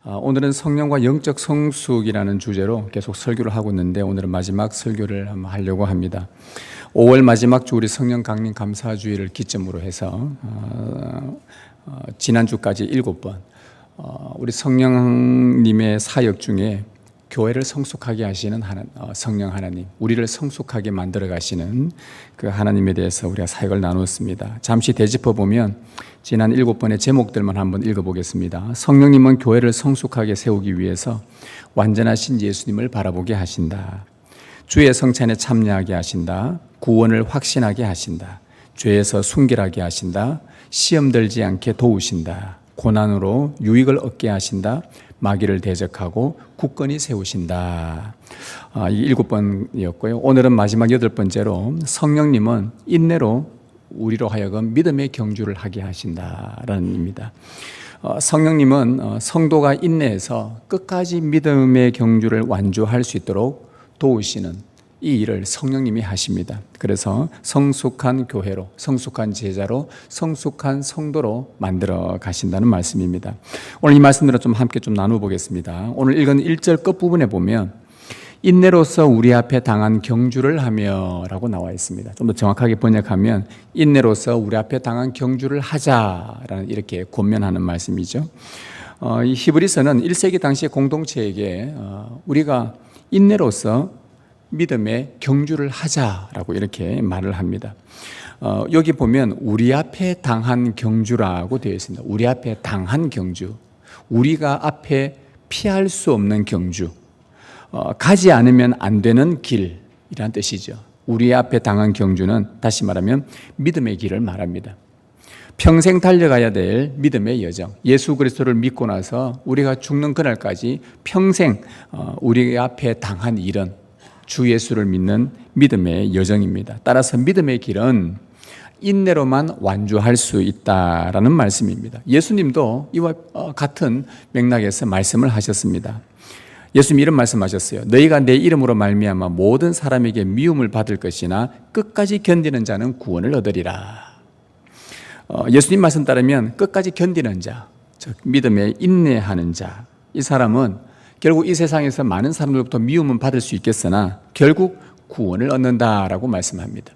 오늘은 성령과 영적 성숙이라는 주제로 계속 설교를 하고 있는데 오늘은 마지막 설교를 한번 하려고 합니다. 5월 마지막 주 우리 성령 강림 감사주의를 기점으로 해서 지난주까지 7번 우리 성령님의 사역 중에 교회를 성숙하게 하시는 성령 하나님, 우리를 성숙하게 만들어 가시는 그 하나님에 대해서 우리가 사역을 나누었습니다. 잠시 되짚어 보면 지난 7번의 제목들만 한번 읽어보겠습니다. 성령님은 교회를 성숙하게 세우기 위해서 완전하신 예수님을 바라보게 하신다. 주의 성찬에 참여하게 하신다. 구원을 확신하게 하신다. 죄에서 순결하게 하신다. 시험 들지 않게 도우신다. 고난으로 유익을 얻게 하신다. 마귀를 대적하고 굳건히 세우신다. 이 7번이었고요. 오늘은 마지막 8번째로 성령님은 인내로 우리로 하여금 믿음의 경주를 하게 하신다라는 의미입니다. 성령님은 성도가 인내해서 끝까지 믿음의 경주를 완주할 수 있도록 도우시는 이 일을 성령님이 하십니다. 그래서 성숙한 교회로, 성숙한 제자로, 성숙한 성도로 만들어 가신다는 말씀입니다. 오늘 이 말씀들을 함께 나눠보겠습니다. 오늘 읽은 1절 끝부분에 보면 인내로서 우리 앞에 당한 경주를 하며 라고 나와 있습니다. 좀 더 정확하게 번역하면 인내로서 우리 앞에 당한 경주를 하자라는 이렇게 권면하는 말씀이죠. 이 히브리서는 1세기 당시 공동체에게 우리가 인내로서 믿음의 경주를 하자라고 이렇게 말을 합니다. 여기 보면 우리 앞에 당한 경주라고 되어 있습니다. 우리 앞에 당한 경주, 우리가 앞에 피할 수 없는 경주, 가지 않으면 안 되는 길이란 뜻이죠. 우리 앞에 당한 경주는 다시 말하면 믿음의 길을 말합니다. 평생 달려가야 될 믿음의 여정, 예수 그리스도를 믿고 나서 우리가 죽는 그날까지 평생 우리 앞에 당한 일은 주 예수를 믿는 믿음의 여정입니다. 따라서 믿음의 길은 인내로만 완주할 수 있다라는 말씀입니다. 예수님도 이와 같은 맥락에서 말씀을 하셨습니다. 예수님이 이런 말씀하셨어요. 너희가 내 이름으로 말미암아 모든 사람에게 미움을 받을 것이나 끝까지 견디는 자는 구원을 얻으리라. 예수님 말씀 따르면 끝까지 견디는 자, 즉 믿음에 인내하는 자, 이 사람은 결국 이 세상에서 많은 사람들로부터 미움은 받을 수 있겠으나 결국 구원을 얻는다라고 말씀합니다.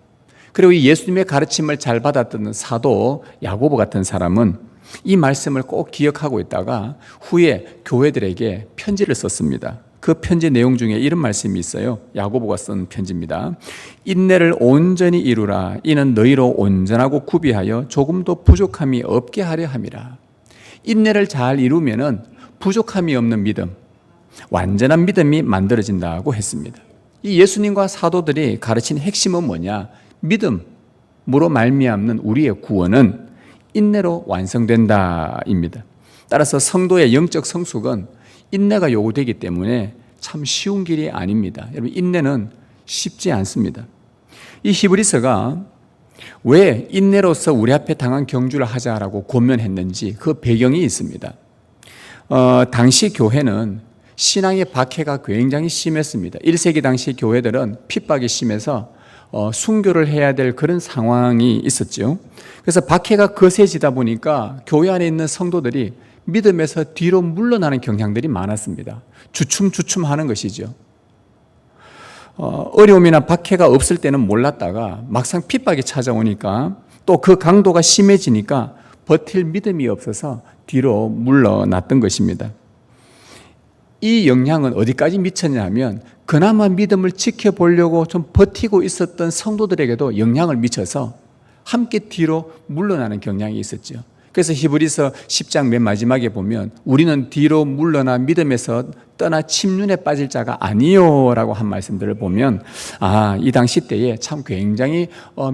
그리고 이 예수님의 가르침을 잘 받았던 사도 야고보 같은 사람은 이 말씀을 꼭 기억하고 있다가 후에 교회들에게 편지를 썼습니다. 그 편지 내용 중에 이런 말씀이 있어요. 야고보가 쓴 편지입니다. 인내를 온전히 이루라. 이는 너희로 온전하고 구비하여 조금도 부족함이 없게 하려 함이라. 인내를 잘 이루면은 부족함이 없는 믿음, 완전한 믿음이 만들어진다고 했습니다. 이 예수님과 사도들이 가르친 핵심은 뭐냐? 믿음으로 말미암는 우리의 구원은 인내로 완성된다입니다. 따라서 성도의 영적 성숙은 인내가 요구되기 때문에 참 쉬운 길이 아닙니다. 여러분, 인내는 쉽지 않습니다. 이 히브리서가 왜 인내로서 우리 앞에 당한 경주를 하자라고 권면했는지 그 배경이 있습니다. 당시 교회는 신앙의 박해가 굉장히 심했습니다. 1세기 당시 교회들은 핍박이 심해서 순교를 해야 될 그런 상황이 있었죠. 그래서 박해가 거세지다 보니까 교회 안에 있는 성도들이 믿음에서 뒤로 물러나는 경향들이 많았습니다. 주춤주춤하는 것이죠. 어려움이나 박해가 없을 때는 몰랐다가 막상 핍박이 찾아오니까 또 그 강도가 심해지니까 버틸 믿음이 없어서 뒤로 물러났던 것입니다. 이 영향은 어디까지 미쳤냐 하면 그나마 믿음을 지켜보려고 좀 버티고 있었던 성도들에게도 영향을 미쳐서 함께 뒤로 물러나는 경향이 있었죠. 그래서 히브리서 10장 맨 마지막에 보면 우리는 뒤로 물러나 믿음에서 떠나 침륜에 빠질 자가 아니요 라고 한 말씀들을 보면 이 당시 때에 참 굉장히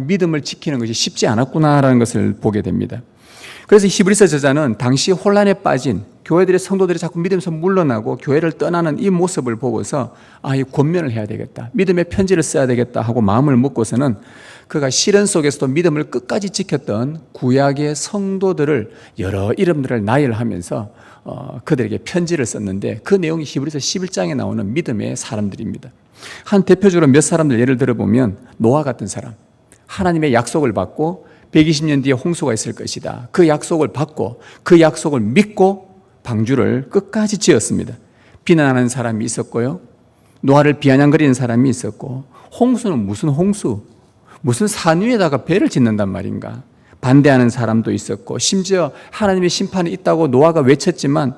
믿음을 지키는 것이 쉽지 않았구나라는 것을 보게 됩니다. 그래서 히브리서 저자는 당시 혼란에 빠진 교회들의 성도들이 자꾸 믿음에서 물러나고 교회를 떠나는 이 모습을 보고서 이 권면을 해야 되겠다, 믿음의 편지를 써야 되겠다 하고 마음을 먹고서는 그가 시련 속에서도 믿음을 끝까지 지켰던 구약의 성도들을 여러 이름들을 나열하면서 그들에게 편지를 썼는데 그 내용이 히브리서 11장에 나오는 믿음의 사람들입니다. 한 대표적으로 몇 사람들 예를 들어보면 노아 같은 사람, 하나님의 약속을 받고 120년 뒤에 홍수가 있을 것이다. 그 약속을 받고 그 약속을 믿고 방주를 끝까지 지었습니다. 비난하는 사람이 있었고요, 노아를 비아냥거리는 사람이 있었고, 홍수는 무슨 홍수, 무슨 산 위에다가 배를 짓는단 말인가, 반대하는 사람도 있었고, 심지어 하나님의 심판이 있다고 노아가 외쳤지만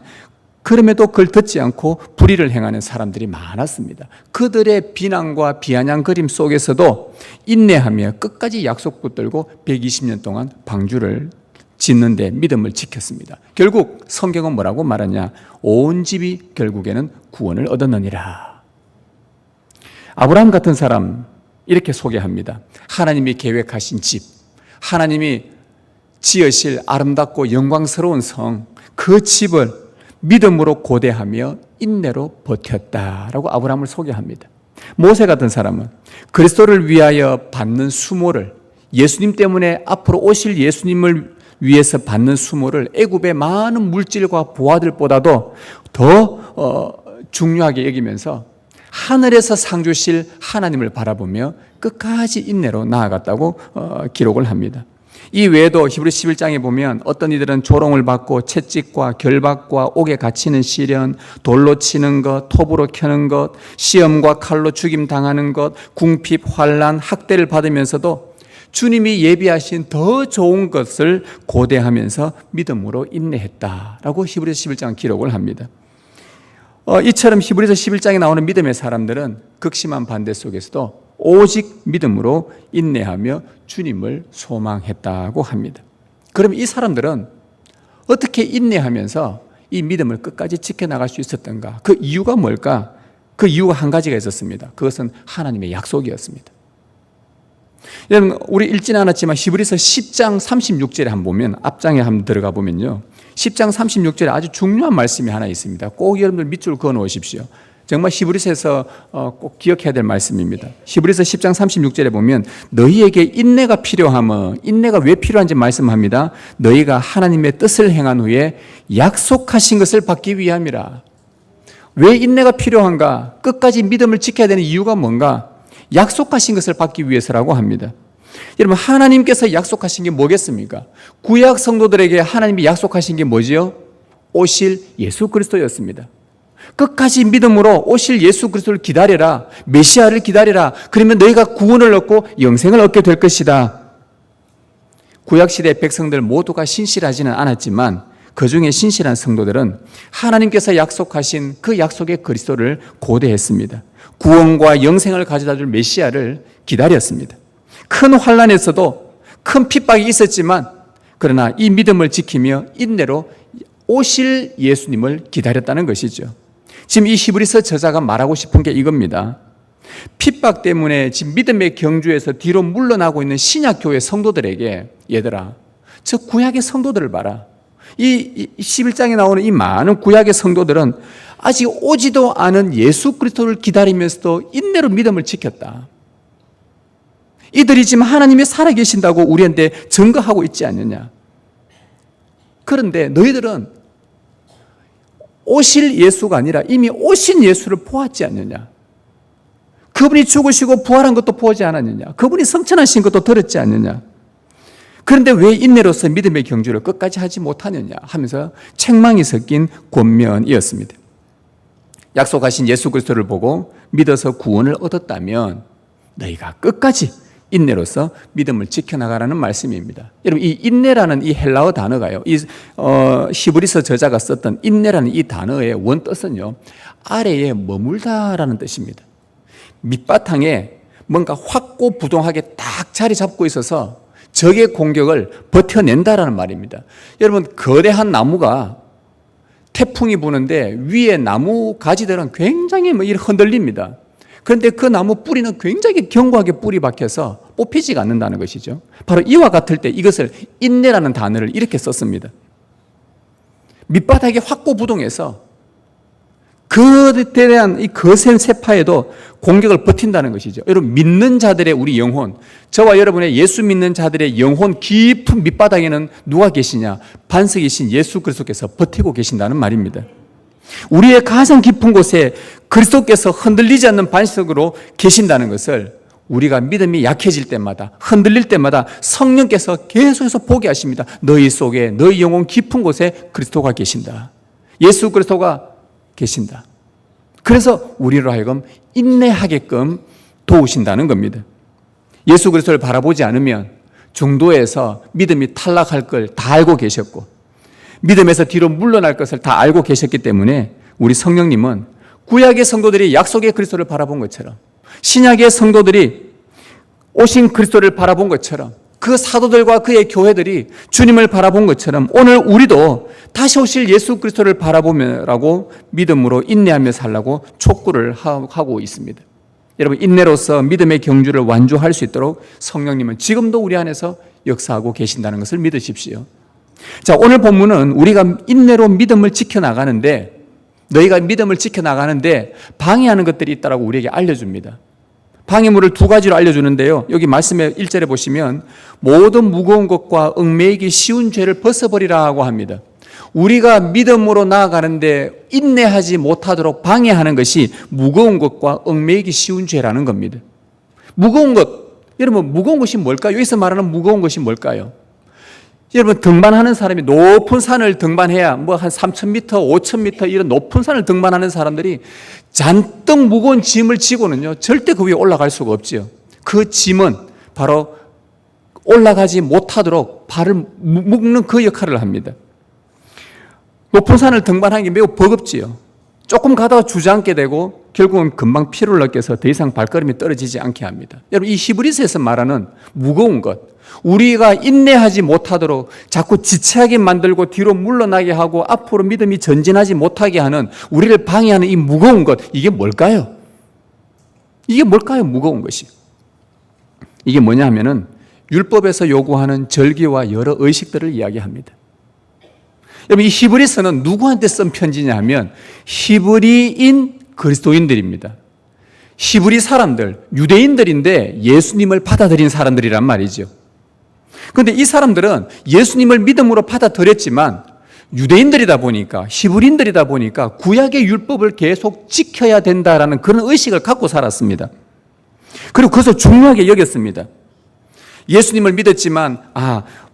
그럼에도 그걸 듣지 않고 불의를 행하는 사람들이 많았습니다. 그들의 비난과 비아냥거림 속에서도 인내하며 끝까지 약속 붙들고 120년 동안 방주를 짓는데 믿음을 지켰습니다. 결국 성경은 뭐라고 말하냐? 온 집이 결국에는 구원을 얻었느니라. 아브라함 같은 사람 이렇게 소개합니다. 하나님이 계획하신 집, 하나님이 지으실 아름답고 영광스러운 성, 그 집을 믿음으로 고대하며 인내로 버텼다라고 아브라함을 소개합니다. 모세 같은 사람은 그리스도를 위하여 받는 수모를, 예수님 때문에 앞으로 오실 예수님을 위해서 받는 수모를 애굽의 많은 물질과 보화들보다도 더 중요하게 여기면서 하늘에서 상 주실 하나님을 바라보며 끝까지 인내로 나아갔다고 기록을 합니다. 이 외에도 히브리서 11장에 보면 어떤 이들은 조롱을 받고 채찍과 결박과 옥에 갇히는 시련, 돌로 치는 것, 톱으로 켜는 것, 시험과 칼로 죽임 당하는 것, 궁핍, 환난, 학대를 받으면서도 주님이 예비하신 더 좋은 것을 고대하면서 믿음으로 인내했다라고 히브리서 11장 기록을 합니다. 이처럼 히브리서 11장에 나오는 믿음의 사람들은 극심한 반대 속에서도 오직 믿음으로 인내하며 주님을 소망했다고 합니다. 그럼 이 사람들은 어떻게 인내하면서 이 믿음을 끝까지 지켜나갈 수 있었던가? 그 이유가 뭘까? 그 이유가 한 가지가 있었습니다. 그것은 하나님의 약속이었습니다. 여러분, 우리 읽지는 않았지만 히브리서 10장 36절에 한번 보면, 앞장에 한번 들어가 보면요, 10장 36절에 아주 중요한 말씀이 하나 있습니다. 꼭 여러분들 밑줄 그어 놓으십시오. 정말 히브리서에서 꼭 기억해야 될 말씀입니다. 히브리서 10장 36절에 보면 너희에게 인내가 필요하며, 인내가 왜 필요한지 말씀합니다. 너희가 하나님의 뜻을 행한 후에 약속하신 것을 받기 위함이라. 왜 인내가 필요한가? 끝까지 믿음을 지켜야 되는 이유가 뭔가? 약속하신 것을 받기 위해서라고 합니다. 여러분, 하나님께서 약속하신 게 뭐겠습니까? 구약 성도들에게 하나님이 약속하신 게 뭐지요? 오실 예수 그리스도였습니다. 끝까지 믿음으로 오실 예수 그리스도를 기다려라. 메시아를 기다려라. 그러면 너희가 구원을 얻고 영생을 얻게 될 것이다. 구약시대 백성들 모두가 신실하지는 않았지만 그 중에 신실한 성도들은 하나님께서 약속하신 그 약속의 그리스도를 고대했습니다. 구원과 영생을 가져다 줄 메시아를 기다렸습니다. 큰 환난에서도 큰 핍박이 있었지만 그러나 이 믿음을 지키며 인내로 오실 예수님을 기다렸다는 것이죠. 지금 이 히브리서 저자가 말하고 싶은 게 이겁니다. 핍박 때문에 지금 믿음의 경주에서 뒤로 물러나고 있는 신약교회 성도들에게, 얘들아, 저 구약의 성도들을 봐라. 이 11장에 나오는 이 많은 구약의 성도들은 아직 오지도 않은 예수 그리스도를 기다리면서도 인내로 믿음을 지켰다. 이들이 지금 하나님이 살아계신다고 우리한테 증거하고 있지 않느냐. 그런데 너희들은 오실 예수가 아니라 이미 오신 예수를 보았지 않느냐. 그분이 죽으시고 부활한 것도 보지 않았느냐. 그분이 성천하신 것도 들었지 않느냐. 그런데 왜 인내로서 믿음의 경주를 끝까지 하지 못하느냐 하면서 책망이 섞인 권면이었습니다. 약속하신 예수 그리스도를 보고 믿어서 구원을 얻었다면 너희가 끝까지 인내로서 믿음을 지켜나가라는 말씀입니다. 여러분, 이 인내라는 이 헬라어 단어가요, 이 히브리서 저자가 썼던 인내라는 이 단어의 원뜻은요, 아래에 머물다라는 뜻입니다. 밑바탕에 뭔가 확고부동하게 딱 자리 잡고 있어서 적의 공격을 버텨낸다라는 말입니다. 여러분, 거대한 나무가 태풍이 부는데 위에 나무 가지들은 굉장히 흔들립니다. 그런데 그 나무 뿌리는 굉장히 견고하게 뿌리 박혀서 뽑히지가 않는다는 것이죠. 바로 이와 같을 때 이것을 인내라는 단어를 이렇게 썼습니다. 밑바닥에 확고부동해서 그에 대한 이 거센 세파에도 공격을 버틴다는 것이죠. 여러분, 믿는 자들의 우리 영혼, 저와 여러분의 예수 믿는 자들의 영혼 깊은 밑바닥에는 누가 계시냐? 반석이신 예수 그리스도께서 버티고 계신다는 말입니다. 우리의 가장 깊은 곳에 그리스도께서 흔들리지 않는 반석으로 계신다는 것을 우리가 믿음이 약해질 때마다, 흔들릴 때마다 성령께서 계속해서 보게 하십니다. 너희 속에, 너희 영혼 깊은 곳에 그리스도가 계신다. 예수 그리스도가 계신다. 그래서 우리로 하여금 인내하게끔 도우신다는 겁니다. 예수 그리스도를 바라보지 않으면 중도에서 믿음이 탈락할 걸 다 알고 계셨고 믿음에서 뒤로 물러날 것을 다 알고 계셨기 때문에 우리 성령님은 구약의 성도들이 약속의 그리스도를 바라본 것처럼 신약의 성도들이 오신 그리스도를 바라본 것처럼 그 사도들과 그의 교회들이 주님을 바라본 것처럼 오늘 우리도 다시 오실 예수 그리스도를 바라보며라고 믿음으로 인내하며 살라고 촉구를 하고 있습니다. 여러분, 인내로서 믿음의 경주를 완주할 수 있도록 성령님은 지금도 우리 안에서 역사하고 계신다는 것을 믿으십시오. 자, 오늘 본문은 우리가 인내로 믿음을 지켜나가는데 너희가 믿음을 지켜나가는데 방해하는 것들이 있다고 우리에게 알려줍니다. 방해물을 두 가지로 알려주는데요. 여기 말씀의 1절에 보시면 모든 무거운 것과 얽매이기 쉬운 죄를 벗어버리라고 합니다. 우리가 믿음으로 나아가는데 인내하지 못하도록 방해하는 것이 무거운 것과 얽매이기 쉬운 죄라는 겁니다. 무거운 것, 여러분 무거운 것이 뭘까요? 여기서 말하는 무거운 것이 뭘까요? 여러분 등반하는 사람이 높은 산을 등반해야 뭐 한 3,000m, 5,000m 이런 높은 산을 등반하는 사람들이 잔뜩 무거운 짐을 지고는요 절대 그 위에 올라갈 수가 없죠. 그 짐은 바로 올라가지 못하도록 발을 묶는 그 역할을 합니다. 높은 산을 등반하는 게 매우 버겁지요. 조금 가다가 주저앉게 되고 결국은 금방 피로를 느껴서 더 이상 발걸음이 떨어지지 않게 합니다. 여러분 이 히브리서에서 말하는 무거운 것, 우리가 인내하지 못하도록 자꾸 지체하게 만들고 뒤로 물러나게 하고 앞으로 믿음이 전진하지 못하게 하는 우리를 방해하는 이 무거운 것, 이게 뭘까요? 이게 뭘까요? 무거운 것이. 이게 뭐냐 하면은 율법에서 요구하는 절기와 여러 의식들을 이야기합니다. 여러분 이 히브리서는 누구한테 쓴 편지냐 하면 히브리인 그리스도인들입니다. 히브리 사람들, 유대인들인데 예수님을 받아들인 사람들이란 말이죠. 그런데 이 사람들은 예수님을 믿음으로 받아들였지만 유대인들이다 보니까 히브리인들이다 보니까 구약의 율법을 계속 지켜야 된다라는 그런 의식을 갖고 살았습니다. 그리고 그것을 중요하게 여겼습니다. 예수님을 믿었지만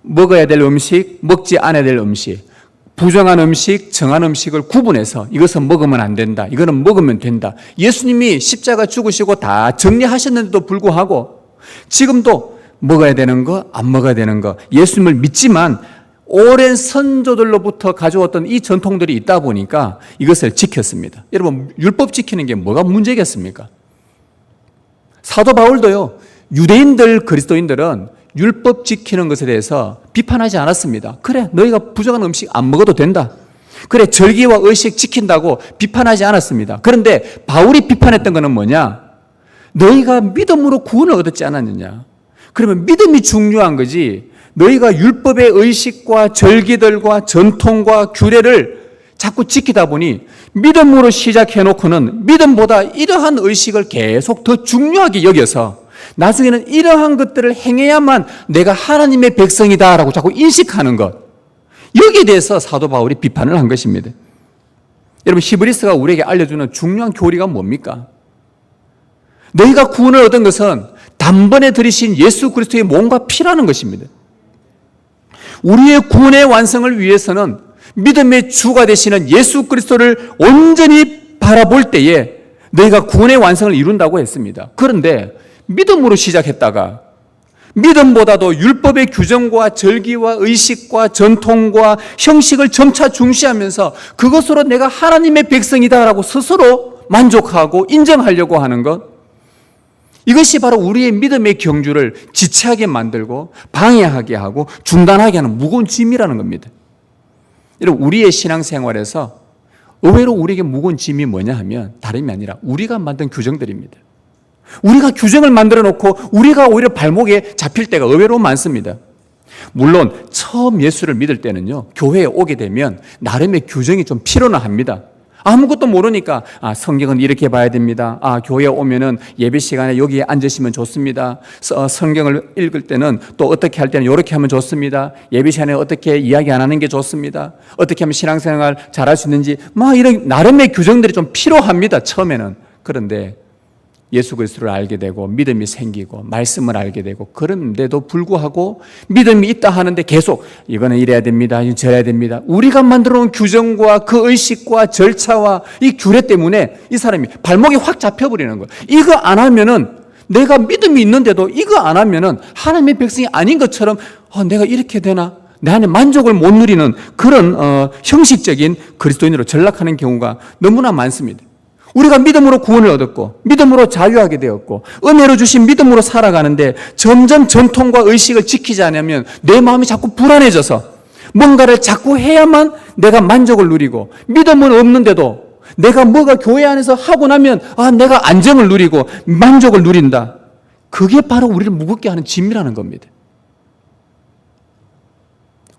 먹어야 될 음식, 먹지 않아야 될 음식, 부정한 음식, 정한 음식을 구분해서 이것은 먹으면 안 된다, 이거는 먹으면 된다. 예수님이 십자가 죽으시고 다 정리하셨는데도 불구하고 지금도 먹어야 되는 거, 안 먹어야 되는 거, 예수님을 믿지만 오랜 선조들로부터 가져왔던 이 전통들이 있다 보니까 이것을 지켰습니다. 여러분 율법 지키는 게 뭐가 문제겠습니까? 사도 바울도요, 유대인들, 그리스도인들은 율법 지키는 것에 대해서 비판하지 않았습니다. 그래, 너희가 부정한 음식 안 먹어도 된다. 그래, 절기와 의식 지킨다고 비판하지 않았습니다. 그런데 바울이 비판했던 것은 뭐냐? 너희가 믿음으로 구원을 얻었지 않았느냐? 그러면 믿음이 중요한 거지 너희가 율법의 의식과 절기들과 전통과 규례를 자꾸 지키다 보니 믿음으로 시작해놓고는 믿음보다 이러한 의식을 계속 더 중요하게 여겨서 나중에는 이러한 것들을 행해야만 내가 하나님의 백성이다라고 자꾸 인식하는 것, 여기에 대해서 사도 바울이 비판을 한 것입니다. 여러분 히브리서가 우리에게 알려주는 중요한 교리가 뭡니까? 너희가 구원을 얻은 것은 단번에 들이신 예수 그리스도의 몸과 피라는 것입니다. 우리의 구원의 완성을 위해서는 믿음의 주가 되시는 예수 그리스도를 온전히 바라볼 때에 너희가 구원의 완성을 이룬다고 했습니다. 그런데 믿음으로 시작했다가 믿음보다도 율법의 규정과 절기와 의식과 전통과 형식을 점차 중시하면서 그것으로 내가 하나님의 백성이다라고 스스로 만족하고 인정하려고 하는 것, 이것이 바로 우리의 믿음의 경주를 지체하게 만들고 방해하게 하고 중단하게 하는 무거운 짐이라는 겁니다. 여러분 우리의 신앙생활에서 의외로 우리에게 무거운 짐이 뭐냐 하면 다름이 아니라 우리가 만든 규정들입니다. 우리가 규정을 만들어 놓고 우리가 오히려 발목에 잡힐 때가 의외로 많습니다. 물론 처음 예수를 믿을 때는요, 교회에 오게 되면 나름의 규정이 좀 필요는 합니다. 아무것도 모르니까 성경은 이렇게 봐야 됩니다. 교회에 오면은 예배 시간에 여기에 앉으시면 좋습니다. 성경을 읽을 때는 또 어떻게 할 때는 이렇게 하면 좋습니다. 예배 시간에 어떻게 이야기 안 하는 게 좋습니다. 어떻게 하면 신앙생활 잘할 수 있는지 이런 나름의 규정들이 좀 필요합니다. 처음에는. 그런데 예수 그리스도를 알게 되고 믿음이 생기고 말씀을 알게 되고, 그런데도 불구하고 믿음이 있다 하는데 계속 이거는 이래야 됩니다, 이건 저래야 됩니다. 우리가 만들어 놓은 규정과 그 의식과 절차와 이 규례 때문에 이 사람이 발목이 확 잡혀버리는 거예요. 이거 안 하면은, 내가 믿음이 있는데도 이거 안 하면은 하나님의 백성이 아닌 것처럼 내가 이렇게 되나? 내 안에 만족을 못 누리는 그런 형식적인 그리스도인으로 전락하는 경우가 너무나 많습니다. 우리가 믿음으로 구원을 얻었고 믿음으로 자유하게 되었고 은혜로 주신 믿음으로 살아가는데 점점 전통과 의식을 지키지 않으면 내 마음이 자꾸 불안해져서 뭔가를 자꾸 해야만 내가 만족을 누리고, 믿음은 없는데도 내가 뭐가 교회 안에서 하고 나면 내가 안정을 누리고 만족을 누린다. 그게 바로 우리를 무겁게 하는 짐이라는 겁니다.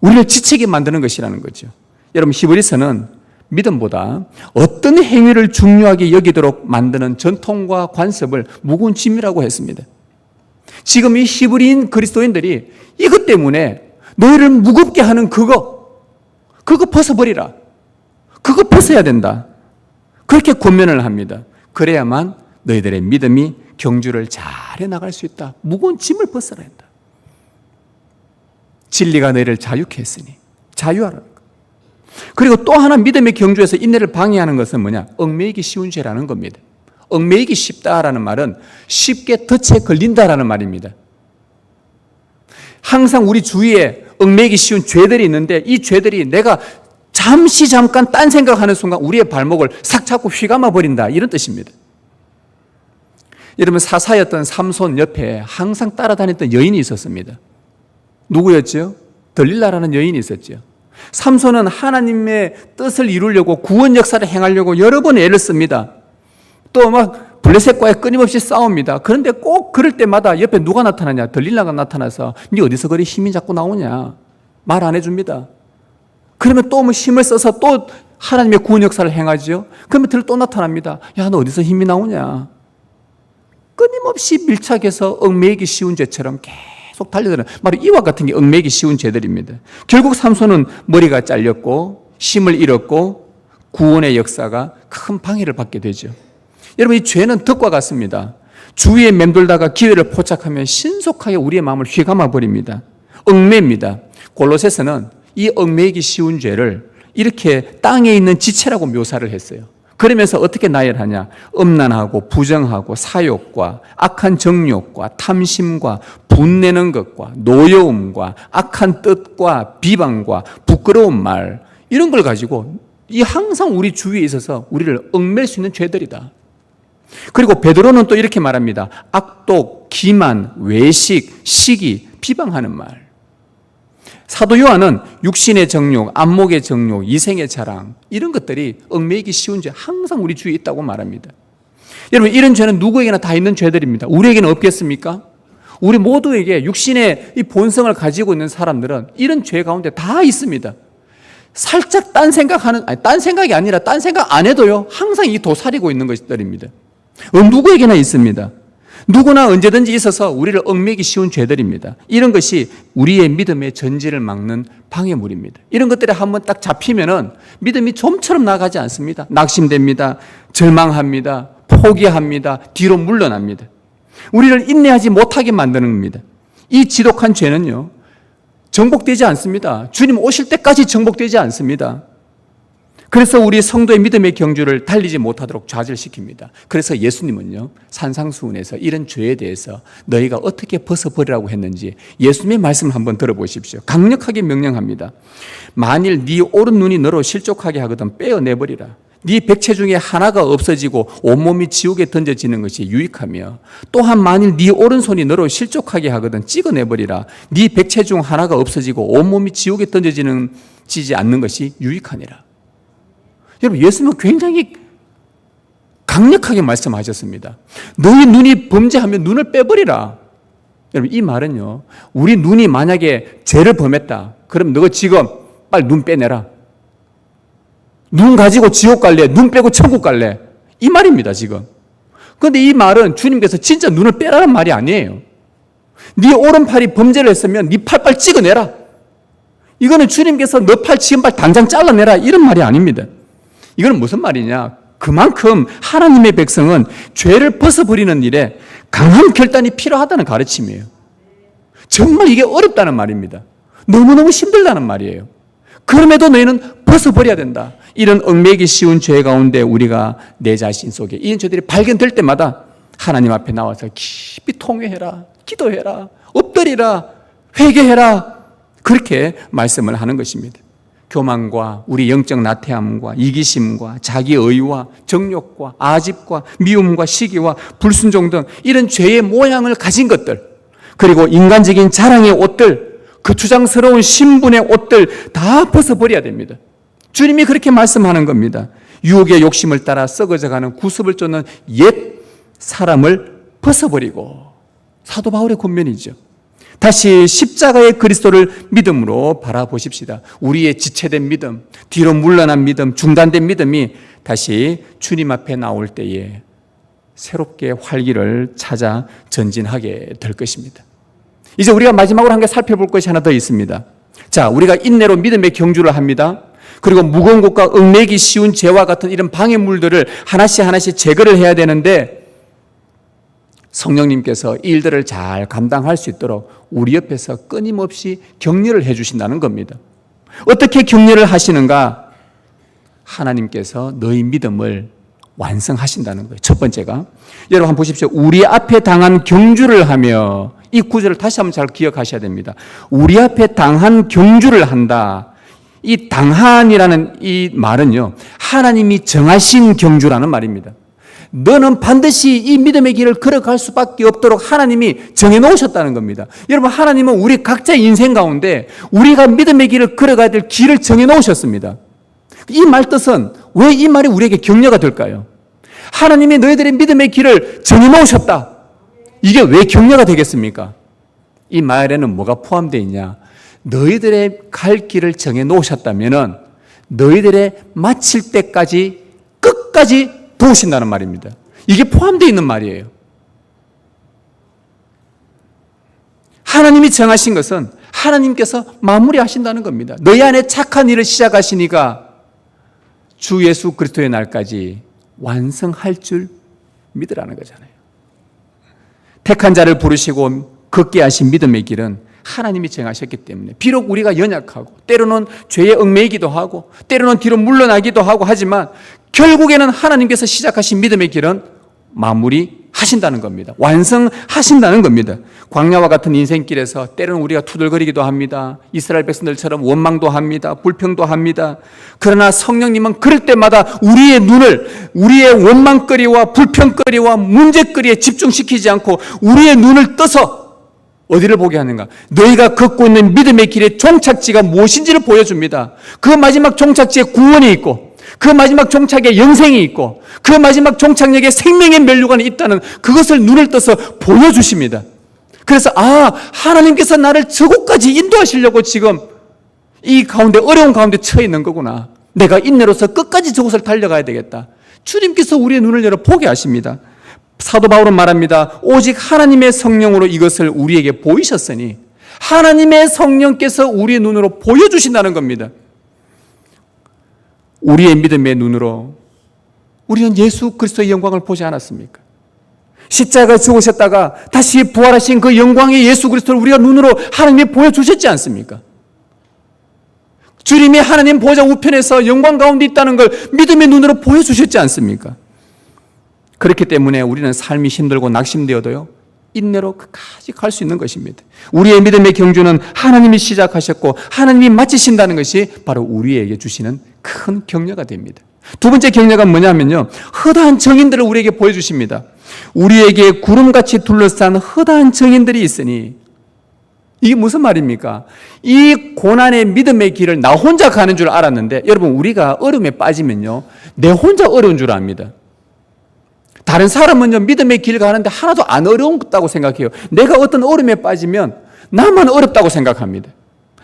우리를 지치게 만드는 것이라는 거죠. 여러분, 히브리서는 믿음보다 어떤 행위를 중요하게 여기도록 만드는 전통과 관습을 무거운 짐이라고 했습니다. 지금 이 히브리인 그리스도인들이 이것 때문에 너희를 무겁게 하는 그거 벗어버리라. 그거 벗어야 된다. 그렇게 권면을 합니다. 그래야만 너희들의 믿음이 경주를 잘 해나갈 수 있다. 무거운 짐을 벗어야 한다. 진리가 너희를 자유케 했으니 자유하라. 그리고 또 하나 믿음의 경주에서 인내를 방해하는 것은 뭐냐? 얽매이기 쉬운 죄라는 겁니다. 얽매이기 쉽다라는 말은 쉽게 덫에 걸린다라는 말입니다. 항상 우리 주위에 얽매이기 쉬운 죄들이 있는데, 이 죄들이 내가 잠깐 딴 생각하는 순간 우리의 발목을 싹 잡고 휘감아 버린다, 이런 뜻입니다. 여러분, 사사였던 삼손 옆에 항상 따라다녔던 여인이 있었습니다. 누구였죠? 들릴라라는 여인이 있었죠. 삼손은 하나님의 뜻을 이루려고 구원 역사를 행하려고 여러 번 애를 씁니다. 또 막 블레셋과의 끊임없이 싸웁니다. 그런데 꼭 그럴 때마다 옆에 누가 나타나냐? 들릴라가 나타나서 네 어디서 그리 힘이 자꾸 나오냐? 말 안 해줍니다. 그러면 또 힘을 써서 또 하나님의 구원 역사를 행하죠. 그러면 또 나타납니다. 야, 너 어디서 힘이 나오냐? 끊임없이 밀착해서 얽매이기 쉬운 죄처럼 계속 달려드는, 바로 이와 같은 게 얽매이기 쉬운 죄들입니다. 결국 삼손은 머리가 잘렸고 힘을 잃었고 구원의 역사가 큰 방해를 받게 되죠. 여러분, 이 죄는 덫과 같습니다. 주위에 맴돌다가 기회를 포착하면 신속하게 우리의 마음을 휘감아 버립니다. 얽매입니다. 골로새서는 이 얽매이기 쉬운 죄를 이렇게 땅에 있는 지체라고 묘사를 했어요. 그러면서 어떻게 나열하냐? 음란하고 부정하고 사욕과 악한 정욕과 탐심과 분내는 것과 노여움과 악한 뜻과 비방과 부끄러운 말, 이런 걸 가지고 이 항상 우리 주위에 있어서 우리를 얽맬 수 있는 죄들이다. 그리고 베드로는 또 이렇게 말합니다. 악독, 기만, 외식, 시기, 비방하는 말. 사도 요한은 육신의 정욕, 안목의 정욕, 이생의 자랑, 이런 것들이 얽매이기 쉬운 죄 항상 우리 주위에 있다고 말합니다. 여러분, 이런 죄는 누구에게나 다 있는 죄들입니다. 우리에게는 없겠습니까? 우리 모두에게 육신의 이 본성을 가지고 있는 사람들은 이런 죄 가운데 다 있습니다. 살짝 딴 생각이 아니라 딴 생각 안 해도요, 항상 이 도사리고 있는 것들입니다. 누구에게나 있습니다. 누구나 언제든지 있어서 우리를 얽매이기 쉬운 죄들입니다. 이런 것이 우리의 믿음의 전지를 막는 방해물입니다. 이런 것들이 한번 딱 잡히면은 믿음이 좀처럼 나가지 않습니다. 낙심됩니다. 절망합니다. 포기합니다. 뒤로 물러납니다. 우리를 인내하지 못하게 만드는 겁니다. 이 지독한 죄는요, 정복되지 않습니다. 주님 오실 때까지 정복되지 않습니다. 그래서 우리 성도의 믿음의 경주를 달리지 못하도록 좌절시킵니다. 그래서 예수님은요, 산상수훈에서 이런 죄에 대해서 너희가 어떻게 벗어버리라고 했는지 예수님의 말씀을 한번 들어보십시오. 강력하게 명령합니다. 만일 네 오른 눈이 너로 실족하게 하거든 빼어내버리라. 네 백체 중에 하나가 없어지고 온몸이 지옥에 던져지는 것이 유익하며, 또한 만일 네 오른손이 너로 실족하게 하거든 찍어내버리라. 네 백체 중 하나가 없어지고 온몸이 지옥에 던져지지 않는 것이 유익하니라. 여러분, 예수님은 굉장히 강력하게 말씀하셨습니다. 너희 눈이 범죄하면 눈을 빼버리라. 여러분, 이 말은요, 우리 눈이 만약에 죄를 범했다, 그럼 너가 지금 빨리 눈 빼내라. 눈 가지고 지옥 갈래? 눈 빼고 천국 갈래? 이 말입니다, 지금. 그런데 이 말은 주님께서 진짜 눈을 빼라는 말이 아니에요. 네 오른팔이 범죄를 했으면 네 팔 빨리 찍어내라. 이거는 주님께서 너 팔 지금 빨리 당장 잘라내라, 이런 말이 아닙니다. 이건 무슨 말이냐? 그만큼 하나님의 백성은 죄를 벗어버리는 일에 강한 결단이 필요하다는 가르침이에요. 정말 이게 어렵다는 말입니다. 너무너무 힘들다는 말이에요. 그럼에도 너희는 벗어버려야 된다. 이런 얽매이기 쉬운 죄 가운데 우리가 내 자신 속에 이런 죄들이 발견될 때마다 하나님 앞에 나와서 깊이 통회해라, 기도해라, 엎드리라, 회개해라, 그렇게 말씀을 하는 것입니다. 교만과 우리 영적 나태함과 이기심과 자기의와 정욕과 아집과 미움과 시기와 불순종 등 이런 죄의 모양을 가진 것들, 그리고 인간적인 자랑의 옷들, 그 주장스러운 신분의 옷들 다 벗어버려야 됩니다. 주님이 그렇게 말씀하는 겁니다. 유혹의 욕심을 따라 썩어져가는 구습을 쫓는 옛 사람을 벗어버리고, 사도 바울의 권면이죠. 다시 십자가의 그리스도를 믿음으로 바라보십시다. 우리의 지체된 믿음, 뒤로 물러난 믿음, 중단된 믿음이 다시 주님 앞에 나올 때에 새롭게 활기를 찾아 전진하게 될 것입니다. 이제 우리가 마지막으로 한 개 살펴볼 것이 하나 더 있습니다. 자, 우리가 인내로 믿음의 경주를 합니다. 그리고 무거운 것과 얽매이기 쉬운 죄와 같은 이런 방해물들을 하나씩 제거를 해야 되는데, 성령님께서 이 일들을 잘 감당할 수 있도록 우리 옆에서 끊임없이 격려를 해 주신다는 겁니다. 어떻게 격려를 하시는가? 하나님께서 너희 믿음을 완성하신다는 거예요. 첫 번째가, 여러분 한번 보십시오. 우리 앞에 당한 경주를 하며, 이 구절을 다시 한번 잘 기억하셔야 됩니다. 우리 앞에 당한 경주를 한다. 이 당한이라는 이 말은요, 하나님이 정하신 경주라는 말입니다. 너는 반드시 이 믿음의 길을 걸어갈 수밖에 없도록 하나님이 정해놓으셨다는 겁니다. 여러분, 하나님은 우리 각자의 인생 가운데 우리가 믿음의 길을 걸어가야 될 길을 정해놓으셨습니다. 이 말 뜻은 왜 이 말이 우리에게 격려가 될까요? 하나님이 너희들의 믿음의 길을 정해놓으셨다. 이게 왜 격려가 되겠습니까? 이 말에는 뭐가 포함되어 있냐? 너희들의 갈 길을 정해놓으셨다면 너희들의 마칠 때까지 끝까지 도우신다는 말입니다. 이게 포함되어 있는 말이에요. 하나님이 정하신 것은 하나님께서 마무리하신다는 겁니다. 너희 안에 착한 일을 시작하시니까 주 예수 그리스도의 날까지 완성할 줄 믿으라는 거잖아요. 택한 자를 부르시고 걷게 하신 믿음의 길은 하나님이 정하셨기 때문에, 비록 우리가 연약하고 때로는 죄에 얽매이기도 하고 때로는 뒤로 물러나기도 하고 하지만 결국에는 하나님께서 시작하신 믿음의 길은 마무리하신다는 겁니다. 완성하신다는 겁니다. 광야와 같은 인생길에서 때로는 우리가 투덜거리기도 합니다. 이스라엘 백성들처럼 원망도 합니다. 불평도 합니다. 그러나 성령님은 그럴 때마다 우리의 눈을 우리의 원망거리와 불평거리와 문제거리에 집중시키지 않고 우리의 눈을 떠서 어디를 보게 하는가? 너희가 걷고 있는 믿음의 길의 종착지가 무엇인지를 보여줍니다. 그 마지막 종착지에 구원이 있고, 그 마지막 종착에 영생이 있고, 그 마지막 종착역에 생명의 면류관이 있다는 그것을 눈을 떠서 보여주십니다. 그래서 하나님께서 나를 저곳까지 인도하시려고 지금 이 가운데 어려운 가운데 처해 있는 거구나. 내가 인내로서 끝까지 저곳을 달려가야 되겠다. 주님께서 우리의 눈을 열어 보게 하십니다. 사도 바울은 말합니다. 오직 하나님의 성령으로 이것을 우리에게 보이셨으니, 하나님의 성령께서 우리의 눈으로 보여주신다는 겁니다. 우리의 믿음의 눈으로 우리는 예수 그리스도의 영광을 보지 않았습니까? 십자가에 죽으셨다가 다시 부활하신 그 영광의 예수 그리스도를 우리가 눈으로 하나님이 보여주셨지 않습니까? 주님이 하나님 보좌 우편에서 영광 가운데 있다는 걸 믿음의 눈으로 보여주셨지 않습니까? 그렇기 때문에 우리는 삶이 힘들고 낙심되어도요, 인내로 끝까지 갈 수 있는 것입니다. 우리의 믿음의 경주는 하나님이 시작하셨고 하나님이 마치신다는 것이 바로 우리에게 주시는 큰 격려가 됩니다. 두 번째 격려가 뭐냐면요, 허다한 정인들을 우리에게 보여주십니다. 우리에게 구름같이 둘러싼 허다한 정인들이 있으니, 이게 무슨 말입니까? 이 고난의 믿음의 길을 나 혼자 가는 줄 알았는데, 여러분, 우리가 어려움에 빠지면요, 내 혼자 어려운 줄 압니다. 다른 사람은요, 믿음의 길 가는데 하나도 안 어려웠다고 생각해요. 내가 어떤 어려움에 빠지면 나만 어렵다고 생각합니다.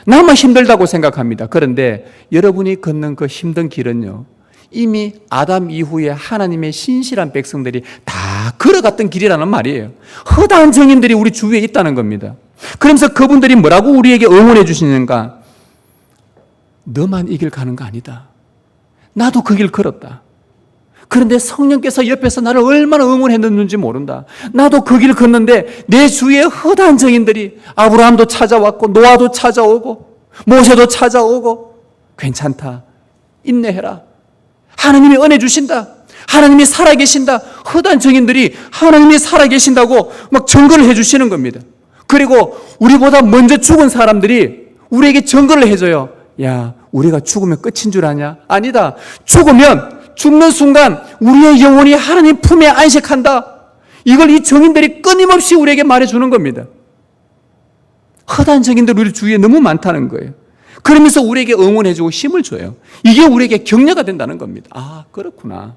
나만 힘들다고 생각합니다. 그런데 여러분이 걷는 그 힘든 길은요, 이미 아담 이후에 하나님의 신실한 백성들이 다 걸어갔던 길이라는 말이에요. 허다한 정인들이 우리 주위에 있다는 겁니다. 그러면서 그분들이 뭐라고 우리에게 응원해 주시는가? 너만 이 길 가는 거 아니다. 나도 그 길 걸었다. 그런데 성령께서 옆에서 나를 얼마나 응원했는지 모른다. 나도 그 길을 걷는데 내 주위에 허다한 정인들이 아브라함도 찾아왔고 노아도 찾아오고 모세도 찾아오고 괜찮다. 인내해라. 하나님이 은혜 주신다. 하나님이 살아계신다. 허다한 정인들이 하나님이 살아계신다고 막 증거를 해주시는 겁니다. 그리고 우리보다 먼저 죽은 사람들이 우리에게 증거를 해줘요. 야, 우리가 죽으면 끝인 줄 아냐? 아니다. 죽는 순간 우리의 영혼이 하나님 품에 안식한다. 이걸 이 정인들이 끊임없이 우리에게 말해주는 겁니다. 허다한 정인들 우리 주위에 너무 많다는 거예요. 그러면서 우리에게 응원해주고 힘을 줘요. 이게 우리에게 격려가 된다는 겁니다. 아, 그렇구나.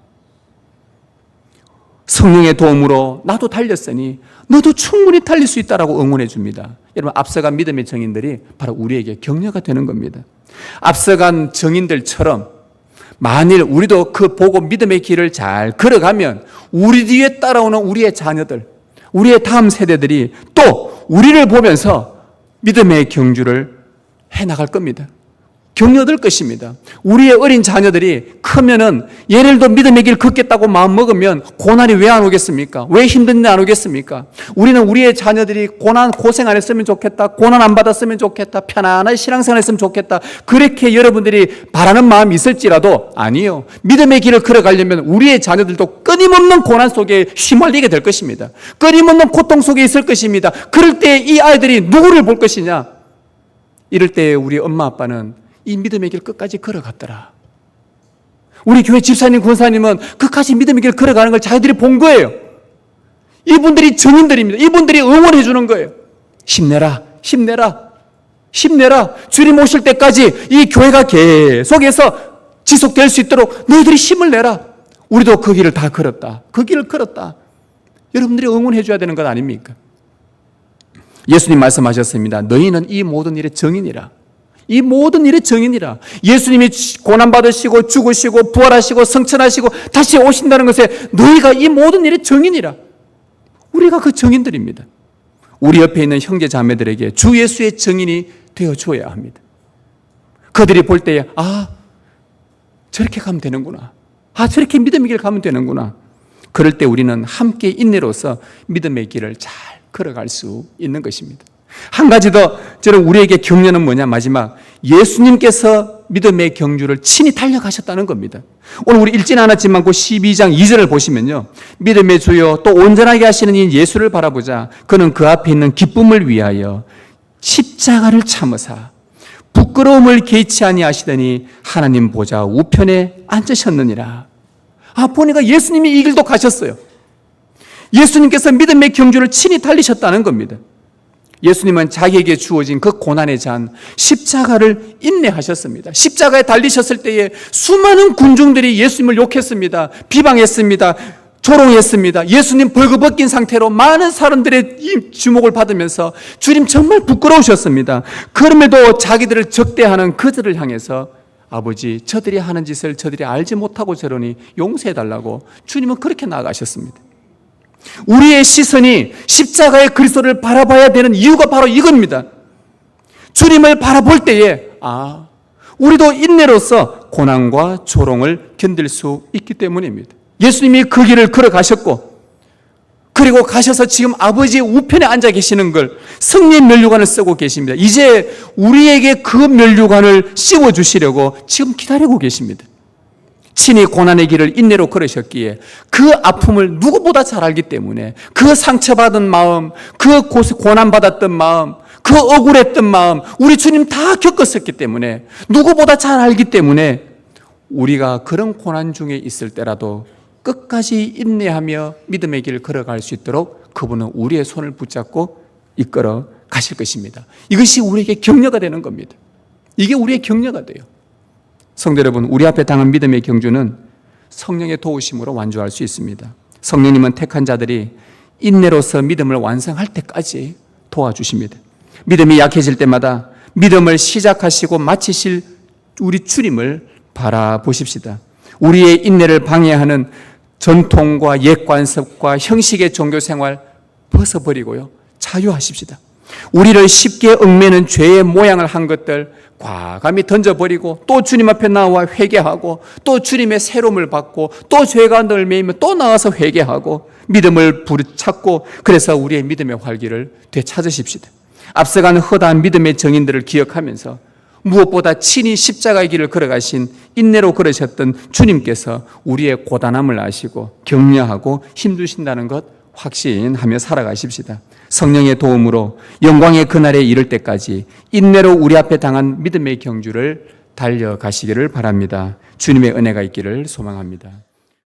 성령의 도움으로 나도 달렸으니 너도 충분히 달릴 수 있다라고 응원해 줍니다. 여러분, 앞서간 믿음의 정인들이 바로 우리에게 격려가 되는 겁니다. 앞서간 정인들처럼 만일 우리도 그 보고 믿음의 길을 잘 걸어가면 우리 뒤에 따라오는 우리의 자녀들, 우리의 다음 세대들이 또 우리를 보면서 믿음의 경주를 해나갈 겁니다. 격려될 것입니다. 우리의 어린 자녀들이 크면은 얘네들도 믿음의 길 걷겠다고 마음 먹으면 고난이 왜 안 오겠습니까? 왜 힘든 일 안 오겠습니까? 우리는 우리의 자녀들이 고생 안 했으면 좋겠다. 고난 안 받았으면 좋겠다. 편안하게 신앙생활 했으면 좋겠다. 그렇게 여러분들이 바라는 마음이 있을지라도 아니요. 믿음의 길을 걸어가려면 우리의 자녀들도 끊임없는 고난 속에 휘말리게 될 것입니다. 끊임없는 고통 속에 있을 것입니다. 그럴 때 이 아이들이 누구를 볼 것이냐? 이럴 때 우리 엄마 아빠는 이 믿음의 길 끝까지 걸어갔더라. 우리 교회 집사님, 권사님은 끝까지 믿음의 길 걸어가는 걸 자기들이 본 거예요. 이분들이 정인들입니다. 이분들이 응원해 주는 거예요. 힘내라, 힘내라, 힘내라. 주님 오실 때까지 이 교회가 계속해서 지속될 수 있도록 너희들이 힘을 내라. 우리도 그 길을 다 걸었다. 그 길을 걸었다. 여러분들이 응원해 줘야 되는 것 아닙니까? 예수님 말씀하셨습니다. 너희는 이 모든 일의 정인이라. 이 모든 일의 정인이라. 예수님이 고난받으시고 죽으시고 부활하시고 성천하시고 다시 오신다는 것에 너희가 이 모든 일의 정인이라. 우리가 그 정인들입니다. 우리 옆에 있는 형제 자매들에게 주 예수의 정인이 되어줘야 합니다. 그들이 볼 때에 아, 저렇게 가면 되는구나. 아, 저렇게 믿음의 길 가면 되는구나. 그럴 때 우리는 함께 인내로서 믿음의 길을 잘 걸어갈 수 있는 것입니다. 한 가지 더 저는 우리에게 격려는 뭐냐, 마지막 예수님께서 믿음의 경주를 친히 달려가셨다는 겁니다. 오늘 우리 읽지는 않았지만 그 12장 2절을 보시면요, 믿음의 주요 또 온전하게 하시는 이 예수를 바라보자 그는 그 앞에 있는 기쁨을 위하여 십자가를 참으사 부끄러움을 개의치 아니하시더니 하나님 보좌 우편에 앉으셨느니라. 아, 보니까 예수님이 이 길도 가셨어요. 예수님께서 믿음의 경주를 친히 달리셨다는 겁니다. 예수님은 자기에게 주어진 그 고난의 잔 십자가를 인내하셨습니다. 십자가에 달리셨을 때에 수많은 군중들이 예수님을 욕했습니다. 비방했습니다. 조롱했습니다. 예수님 벌거벗긴 상태로 많은 사람들의 이 주목을 받으면서 주님 정말 부끄러우셨습니다. 그럼에도 자기들을 적대하는 그들을 향해서 아버지, 저들이 하는 짓을 저들이 알지 못하고 저러니 용서해달라고 주님은 그렇게 나아가셨습니다. 우리의 시선이 십자가의 그리스도를 바라봐야 되는 이유가 바로 이겁니다. 주님을 바라볼 때에 아, 우리도 인내로서 고난과 조롱을 견딜 수 있기 때문입니다. 예수님이 그 길을 걸어가셨고 그리고 가셔서 지금 아버지의 우편에 앉아 계시는 걸 승리의 면류관을 쓰고 계십니다. 이제 우리에게 그 면류관을 씌워주시려고 지금 기다리고 계십니다. 친히 고난의 길을 인내로 걸으셨기에 그 아픔을 누구보다 잘 알기 때문에 그 상처받은 마음, 그 고난받았던 마음, 그 억울했던 마음 우리 주님 다 겪었었기 때문에 누구보다 잘 알기 때문에 우리가 그런 고난 중에 있을 때라도 끝까지 인내하며 믿음의 길을 걸어갈 수 있도록 그분은 우리의 손을 붙잡고 이끌어 가실 것입니다. 이것이 우리에게 격려가 되는 겁니다. 이게 우리의 격려가 돼요. 성도 여러분, 우리 앞에 당한 믿음의 경주는 성령의 도우심으로 완주할 수 있습니다. 성령님은 택한 자들이 인내로서 믿음을 완성할 때까지 도와주십니다. 믿음이 약해질 때마다 믿음을 시작하시고 마치실 우리 주님을 바라보십시다. 우리의 인내를 방해하는 전통과 옛 관습과 형식의 종교생활 벗어버리고요, 자유하십시다. 우리를 쉽게 얽매는 죄의 모양을 한 것들, 과감히 던져버리고 또 주님 앞에 나와 회개하고 또 주님의 새로움을 받고 또 죄가 널매이면 또 나와서 회개하고 믿음을 부르찾고 그래서 우리의 믿음의 활기를 되찾으십시다. 앞서가는 허다한 믿음의 정인들을 기억하면서 무엇보다 친히 십자가의 길을 걸어가신 인내로 걸으셨던 주님께서 우리의 고단함을 아시고 격려하고 힘주신다는 것 확신하며 살아가십시다. 성령의 도움으로 영광의 그날에 이를 때까지 인내로 우리 앞에 당한 믿음의 경주를 달려가시기를 바랍니다. 주님의 은혜가 있기를 소망합니다.